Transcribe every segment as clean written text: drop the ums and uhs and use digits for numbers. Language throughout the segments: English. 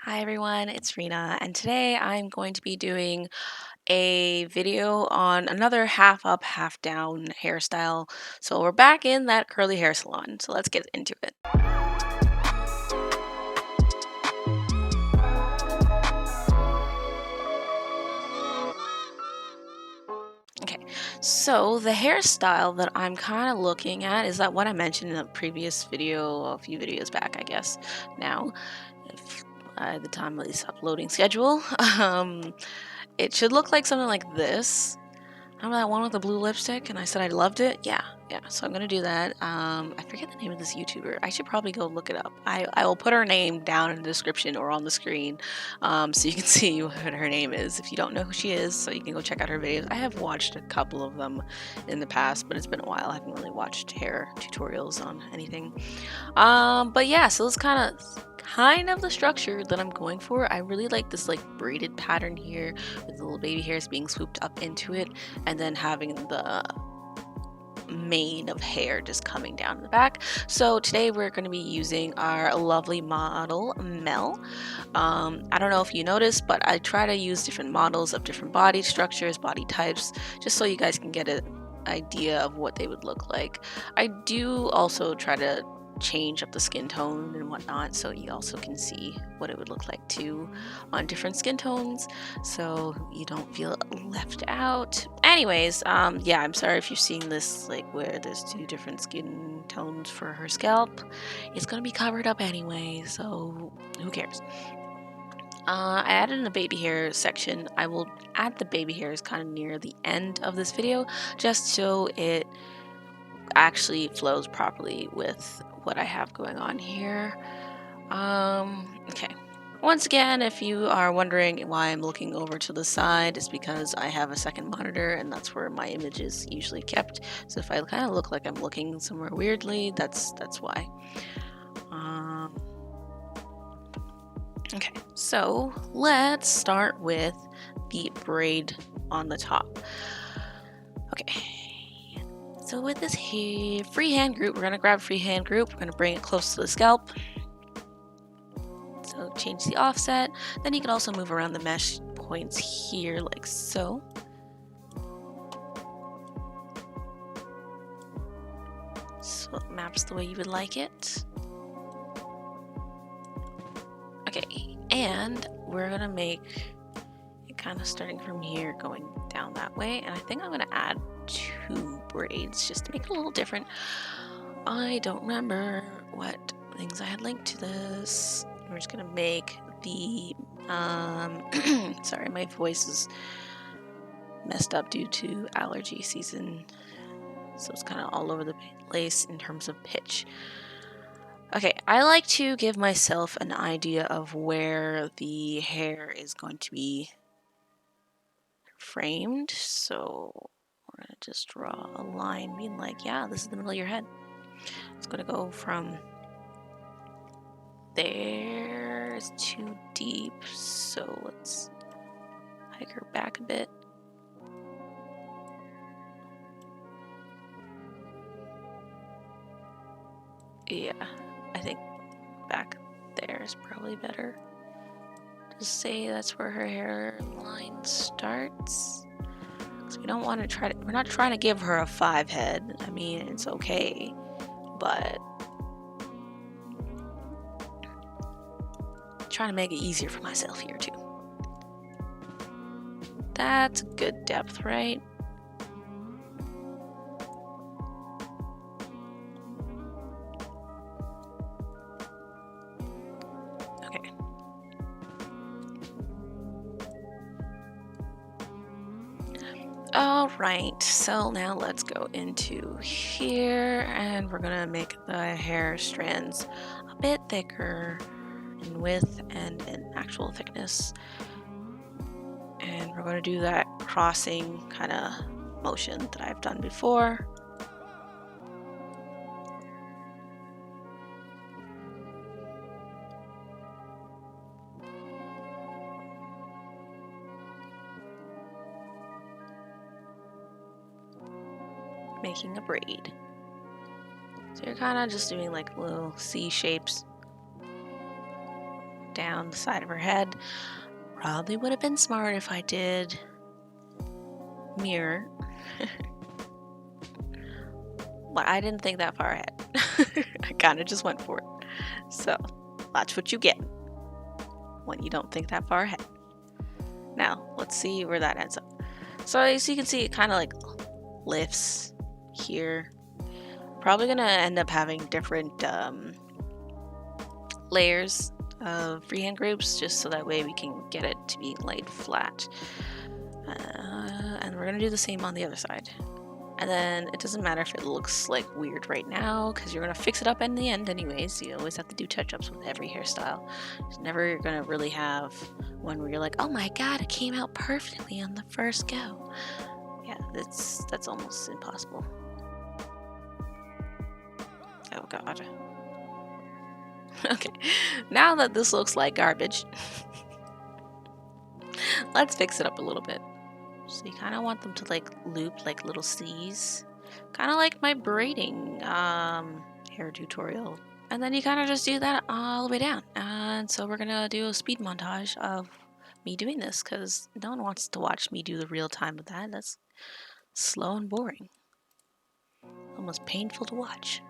Hi everyone, it's Rena, and today I'm going to be doing a video on another half up, half down hairstyle. So we're back in that curly hair salon, so let's get into it. Okay, so the hairstyle that I'm kind of looking at is that what I mentioned in a previous video, a few videos back, I guess, now, if, the time of this uploading schedule. It should look like something like this. Remember that one with the blue lipstick? And I said I loved it? Yeah, yeah. So I'm gonna do that. I forget the name of this YouTuber. I should probably go look it up. I will put her name down in the description or on the screen, so you can see what her name is if you don't know who she is. So you can go check out her videos. I have watched a couple of them in the past, but it's been a while. I haven't really watched hair tutorials on anything. But yeah, so it's kind of the structure that I'm going for. I really like this like braided pattern here with the little baby hairs being swooped up into it and then having the mane of hair just coming down the back. So today we're going to be using our lovely model Mel. I don't know if you noticed, but I try to use different models of different body structures, body types, just so you guys can get an idea of what they would look like. I do also try to change up the skin tone and whatnot, so you also can see what it would look like too on different skin tones, so you don't feel left out. Anyways, yeah, I'm sorry if you're seeing this like where there's two different skin tones for her scalp. It's gonna be covered up anyway, so who cares? I added in the baby hair section. I will add the baby hairs kind of near the end of this video just so it actually flows properly with what I have going on here. Okay. Once again, if you are wondering why I'm looking over to the side, it's because I have a second monitor and that's where my image is usually kept. So if I kind of look like I'm looking somewhere weirdly, that's why. Okay, so let's start with the braid on the top. Okay, so with this here freehand group, we're gonna grab freehand group, we're gonna bring it close to the scalp. So change the offset. Then you can also move around the mesh points here like so. So it maps the way you would like it. Okay, and we're gonna make it kind of starting from here going down that way. And I think I'm gonna add 2 braids just to make it a little different. I don't remember what things I had linked to this. We're just gonna make the sorry, my voice is messed up due to allergy season, so it's kind of all over the place in terms of pitch. Okay, I like to give myself an idea of where the hair is going to be framed, so we're gonna just draw a line being like, yeah, this is the middle of your head. It's gonna go from there. It's too deep, so let's hike her back a bit. Yeah, I think back there is probably better. Just say that's where her hairline starts. Because we don't want to we're not trying to give her a 5 head. I mean, it's okay, but trying to make it easier for myself here too. That's a good depth, right? Okay. All right, so now let's go into here and we're gonna make the hair strands a bit thicker in width and in actual thickness. And we're going to do that crossing kind of motion that I've done before. Making a braid. So you're kind of just doing like little C shapes. down the side of her head. Probably would have been smart if I did mirror. But I didn't think that far ahead. I kind of just went for it. So that's what you get when you don't think that far ahead. Now, let's see where that ends up. So as you can see, it kind of like lifts here. Probably gonna end up having different layers of freehand groups, just so that way we can get it to be laid flat. And we're gonna do the same on the other side. And then it doesn't matter if it looks like weird right now, because you're gonna fix it up in the end anyways. You always have to do touch-ups with every hairstyle. It's never gonna really have one where you're like, oh my god, it came out perfectly on the first go. Yeah, that's almost impossible. Oh god. Okay, now that this looks like garbage, let's fix it up a little bit. So you kind of want them to like loop like little C's, kind of like my braiding hair tutorial. And then you kind of just do that all the way down. And so we're gonna do a speed montage of me doing this, because no one wants to watch me do the real time of that. That's slow and boring, almost painful to watch.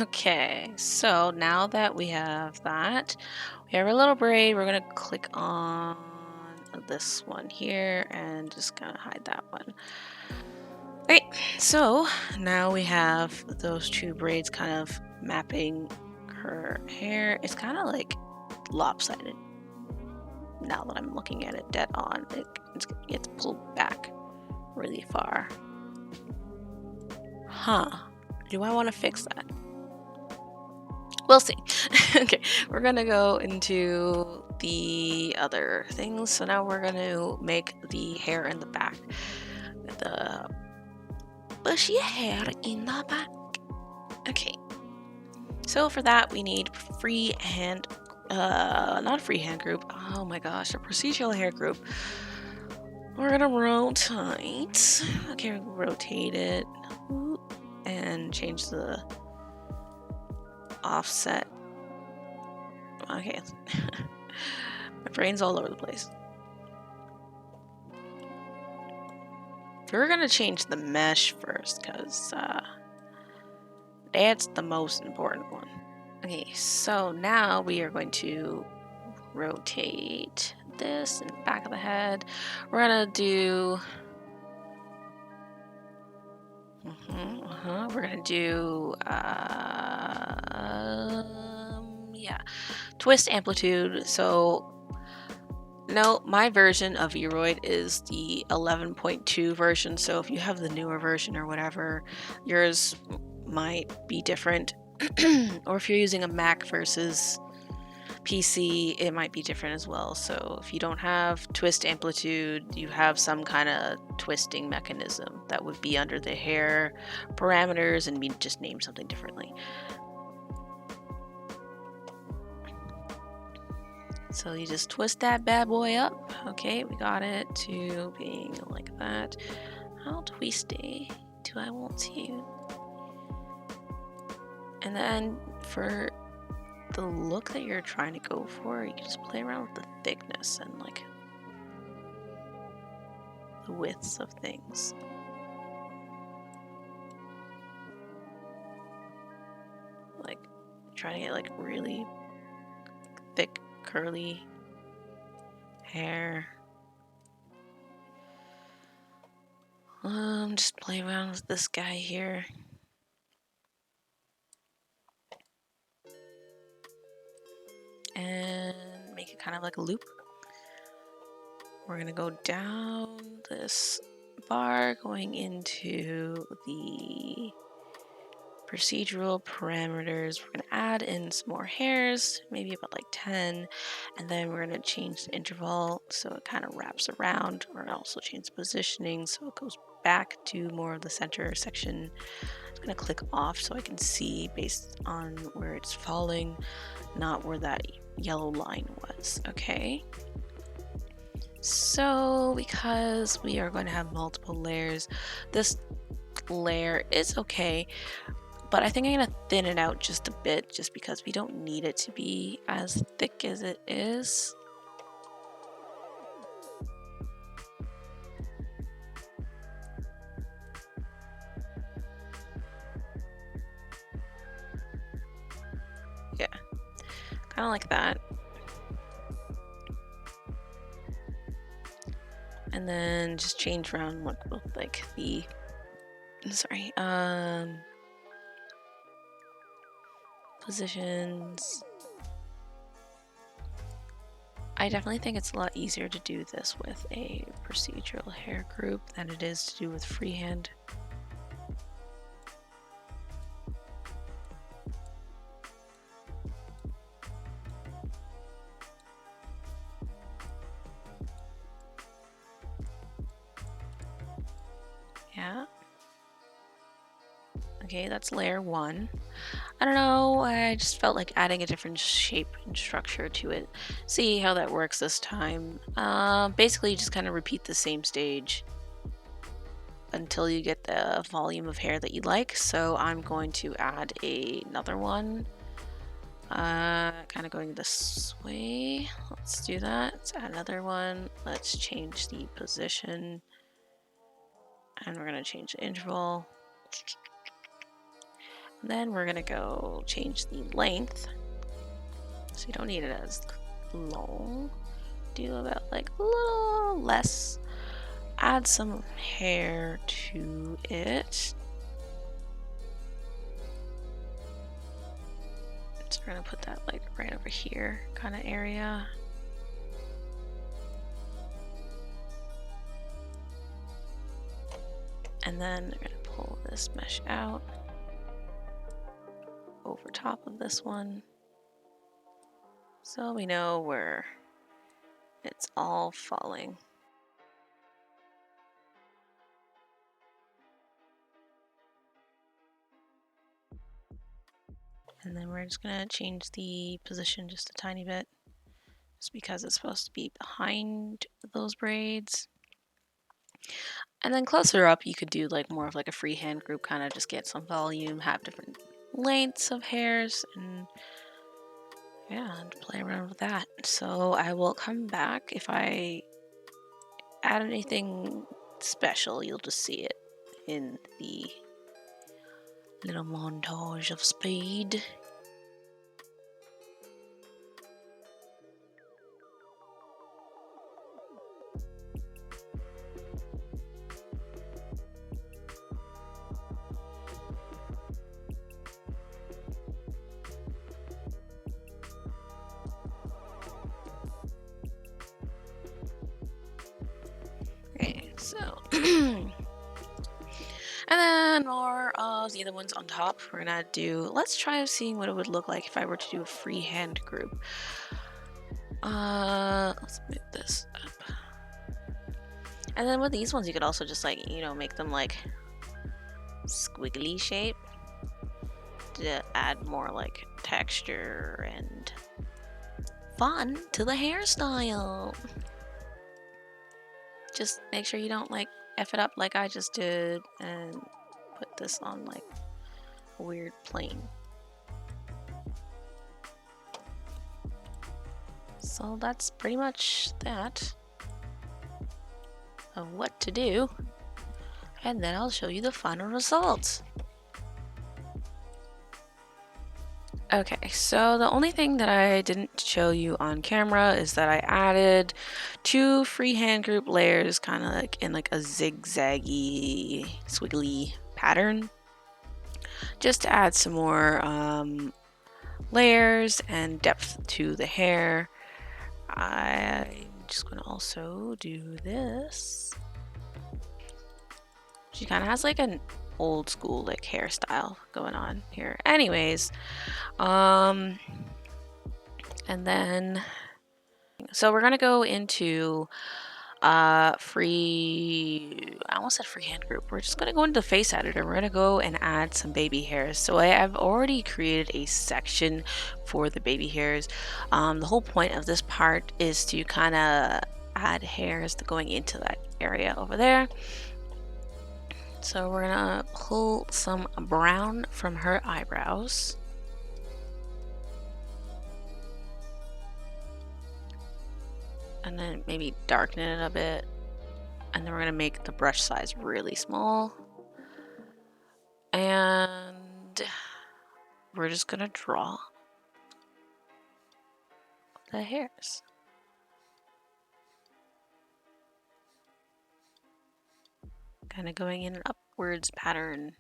Okay, so now that we have that, we have our little braid. We're gonna click on this one here and just gonna hide that one. Okay, so now we have those two braids kind of mapping her hair. It's kind of like lopsided. Now that I'm looking at it dead on, it gets pulled back really far. Huh, do I want to fix that? We'll see. Okay, we're gonna go into the other things. So now we're gonna make the hair in the back. The bushy hair in the back. Okay. So for that we need freehand, not a freehand group. Oh my gosh, a procedural hair group. We're gonna rotate. Okay, rotate it and change the offset. Okay. My brain's all over the place. We're gonna change the mesh first, because that's the most important one. Okay, so now we are going to rotate this in the back of the head. We're gonna do we're gonna do yeah, twist amplitude. So no, my version of Eroid is the 11.2 version, so if you have the newer version or whatever, yours might be different. Or if you're using a Mac versus PC, it might be different as well. So if you don't have twist amplitude, you have some kind of twisting mechanism that would be under the hair parameters and be just named something differently. So you just twist that bad boy up. Okay, we got it to being like that. How twisty do I want you? And then for the look that you're trying to go for, you can just play around with the thickness and like the widths of things. Like trying to get like really thick curly hair. Just play around with this guy here. And make it kind of like a loop. We're gonna go down this bar, going into the procedural parameters. We're gonna add in some more hairs, maybe about like 10, and then we're gonna change the interval so it kind of wraps around. We're gonna also change the positioning so it goes back to more of the center section. I'm gonna click off so I can see based on where it's falling, not where that yellow line was. Okay. So because we are going to have multiple layers, this layer is okay, but I think I'm gonna thin it out just a bit just because we don't need it to be as thick as it is. Yeah, kind of like that. And then just change around like the positions. I definitely think it's a lot easier to do this with a procedural hair group than it is to do with freehand. Yeah. Okay, that's layer 1. I don't know, I just felt like adding a different shape and structure to it. See how that works this time. Basically, just kind of repeat the same stage until you get the volume of hair that you like. So I'm going to add another one. Kind of going this way. Let's do that. Let's add another one. Let's change the position. And we're going to change the interval. And then we're going to go change the length. So you don't need it as long. Do about like a little less. Add some hair to it. So we're gonna put that like right over here kind of area. And then we're gonna pull this mesh out over top of this one. So we know where it's all falling. And then we're just gonna change the position just a tiny bit, just because it's supposed to be behind those braids. And then closer up, you could do like more of like a freehand group, kind of just get some volume, have different lengths of hairs, and yeah, and play around with that. So I will come back if I add anything special. You'll just see it in the little montage of speed. Okay, so and then more of the other ones on top. We're gonna do, let's try seeing what it would look like if I were to do a freehand group. Let's move this up. And then with these ones, you could also just like, make them like squiggly shape to add more like texture and fun to the hairstyle. Just make sure you don't like F it up like I just did and put this on like a weird plane. So that's pretty much that of what to do, and then I'll show you the final results. Okay, so the only thing that I didn't show you on camera is that I added 2 freehand group layers, kind of like in like a zigzaggy, squiggly pattern, just to add some more layers and depth to the hair. I'm just gonna also do this. She kind of has like an old school like hairstyle going on here. Anyways, and then so we're gonna go into I almost said freehand group. We're just gonna go into the face editor. We're gonna go and add some baby hairs. So I have already created a section for the baby hairs. The whole point of this part is to kind of add hairs going into that area over there. So we're gonna pull some brown from her eyebrows. And then maybe darken it a bit. And then we're gonna make the brush size really small. And we're just gonna draw the hairs. Kind of going in an upwards pattern.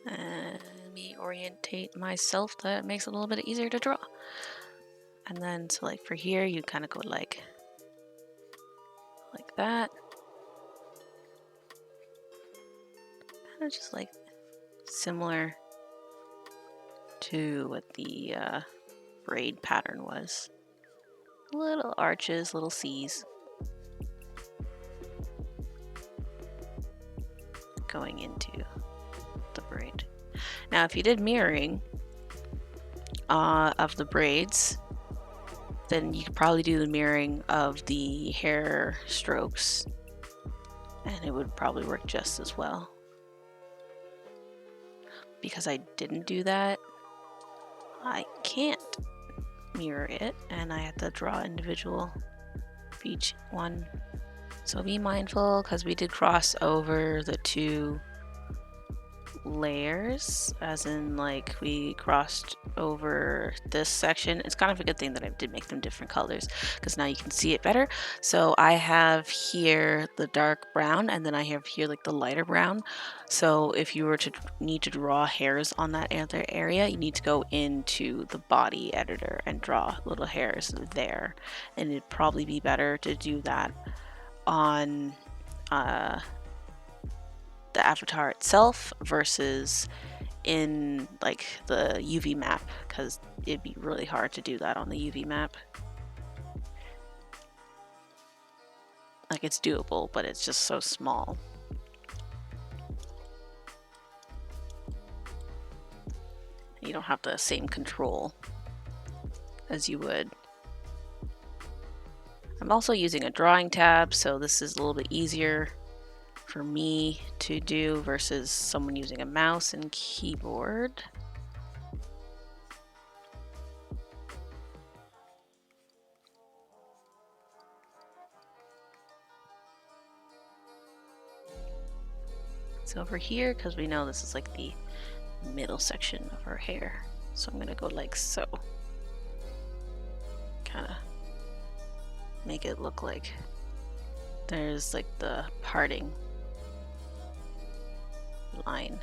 And let me orientate myself. That makes it a little bit easier to draw. And then, so like for here, you kind of go like that. Kind of just like similar to what the braid pattern was. Little arches, little C's. Going into the braid. Now, if you did mirroring of the braids, then you could probably do the mirroring of the hair strokes, and it would probably work just as well. Because I didn't do that, I can't mirror it, and I have to draw individual for each one. So be mindful, because we did cross over the two layers, as in like we crossed over this section. It's kind of a good thing that I did make them different colors, because now you can see it better. So I have here the dark brown, and then I have here like the lighter brown. So if you were to need to draw hairs on that other area, you need to go into the body editor and draw little hairs there, and it'd probably be better to do that on the avatar itself versus in like the UV map, because it'd be really hard to do that on the UV map. Like, it's doable, but it's just so small. You don't have the same control as you would. I'm also using a drawing tab, so this is a little bit easier for me to do versus someone using a mouse and keyboard. So over here, because we know this is like the middle section of her hair, so I'm gonna go like so. Kind of make it look like there's like the parting line.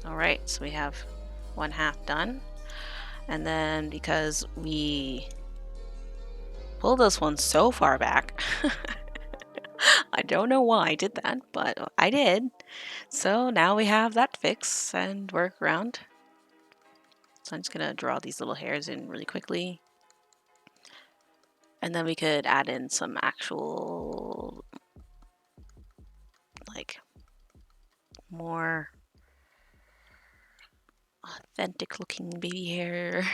Alright, so we have one half done. And then because we pulled this one so far back, I don't know why I did that, but I did. So now we have that fix and work around. So I'm just gonna draw these little hairs in really quickly. And then we could add in some actual, like, more authentic looking baby hair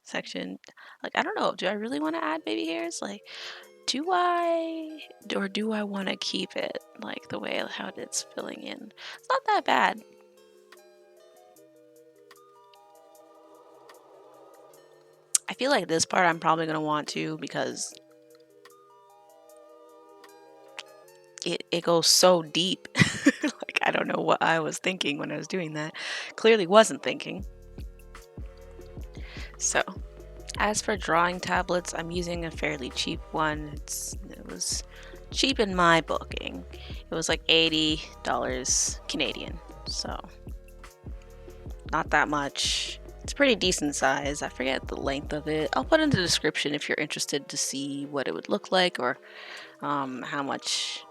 section. Like, I don't know, do I really want to add baby hairs? Like, do I, or do I want to keep it like the way how it's filling in? It's not that bad. I feel like this part I'm probably going to want to, because it goes so deep. Like, I don't know what I was thinking when I was doing that. Clearly wasn't thinking. So, as for drawing tablets, I'm using a fairly cheap one. It was cheap in my booking. It was like $80 Canadian, so not that much. It's pretty decent size. I forget the length of it. I'll put in the description if you're interested to see what it would look like, or how much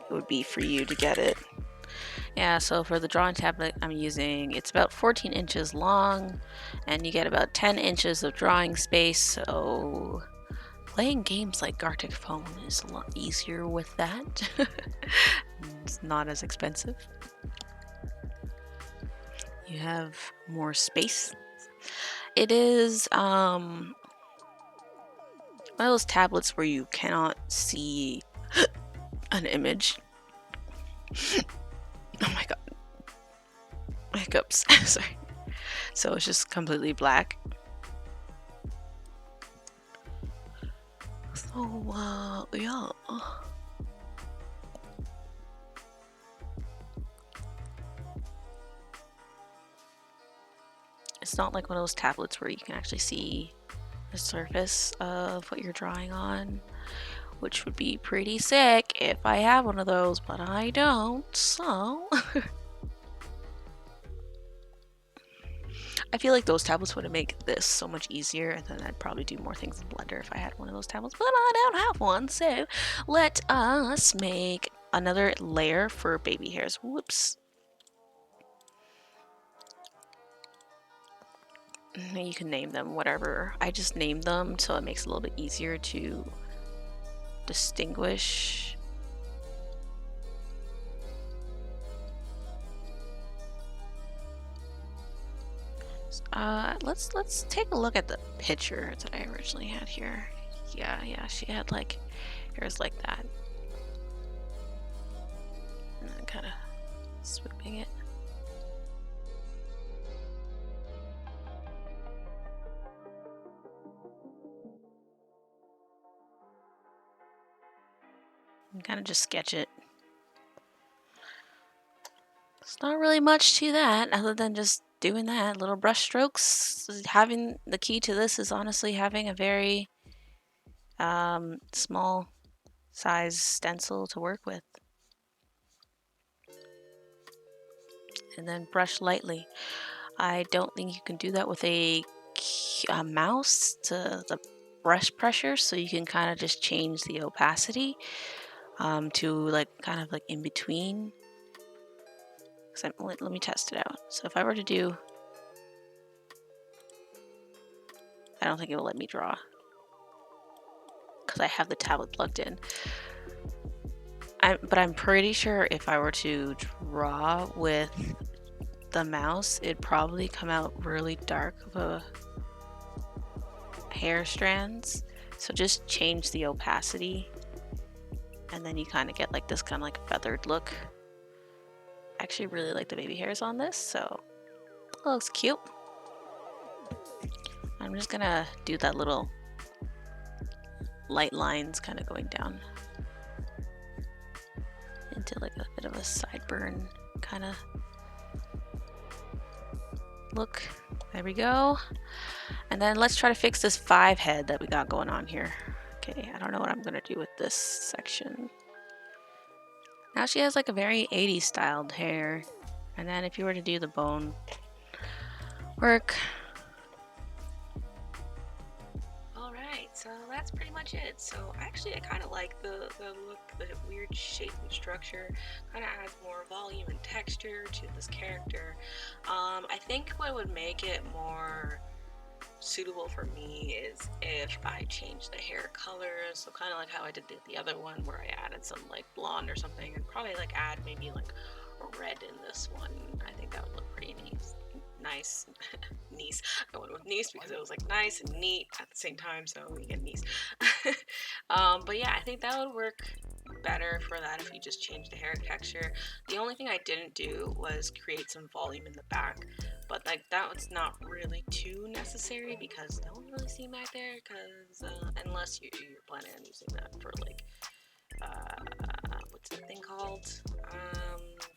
it would be for you to get it. Yeah, so for the drawing tablet I'm using, it's about 14 inches long, and you get about 10 inches of drawing space, so playing games like Gartic Phone is a lot easier with that. It's not as expensive. You have more space. It is one of those tablets where you cannot see an image. Oh my god. Hiccups. Sorry. So it's just completely black. So, yeah. It's not like one of those tablets where you can actually see the surface of what you're drawing on, which would be pretty sick if I have one of those, but I don't, so... I feel like those tablets would make this so much easier, and then I'd probably do more things in Blender if I had one of those tablets, but I don't have one, so let us make another layer for baby hairs. Whoops. You can name them whatever. I just named them so it makes it a little bit easier to distinguish. Let's take a look at the picture that I originally had here. Yeah, she had like hairs like that. And then kind of swooping it. And kind of just sketch it. It's not really much to that other than just doing that. Little brush strokes. Having the key to this is honestly having a very small size stencil to work with. And then brush lightly. I don't think you can do that with a mouse to the brush pressure, so you can kind of just change the opacity to like kind of like in between. Let me test it out. So if I were to do, I don't think it will let me draw because I have the tablet plugged in. But I'm pretty sure if I were to draw with the mouse, it'd probably come out really dark of a hair strands. So just change the opacity, and then you kind of get like this kind of like feathered look. I actually really like the baby hairs on this, so it looks cute. I'm just gonna do that little light lines kind of going down into like a bit of a sideburn kind of look. There we go. And then let's try to fix this 5 head that we got going on here. Okay, I don't know what I'm gonna do with this section. Now she has like a very 80s styled hair. And then if you were to do the bone work. Alright, so that's pretty much it. So actually I kind of like the look, the weird shape and structure. Kind of adds more volume and texture to this character. I think what would make it more suitable for me is if I change the hair color, so kind of like how I did the other one where I added some like blonde or something, and probably like add maybe like red in this one. I think that would look pretty nice. Nice. I went with nice because it was like nice and neat at the same time, so we get nice. But yeah, I think that would work better for that if you just change the hair texture. The only thing I didn't do was create some volume in the back, but like that was not really too necessary because no one really see back there, because unless you're planning on using that for like what's that thing called,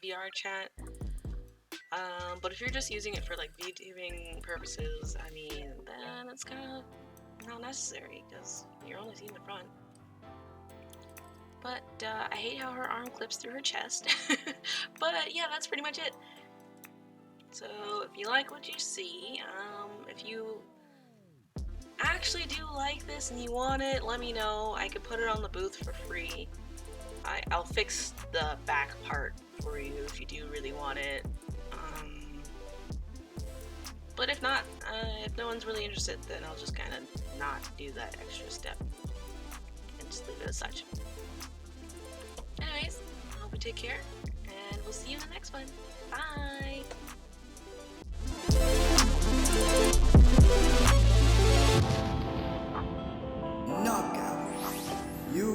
VR chat. But if you're just using it for like viewing purposes, I mean, then it's kind of not necessary because you're only seeing the front. But I hate how her arm clips through her chest. But yeah, that's pretty much it. So if you like what you see, if you actually do like this and you want it, let me know. I could put it on the booth for free. I'll fix the back part for you if you do really want it. But if not, if no one's really interested, then I'll just kind of not do that extra step. just leave it as such. Anyways, I hope you take care, and we'll see you in the next one. Bye! Knockout. You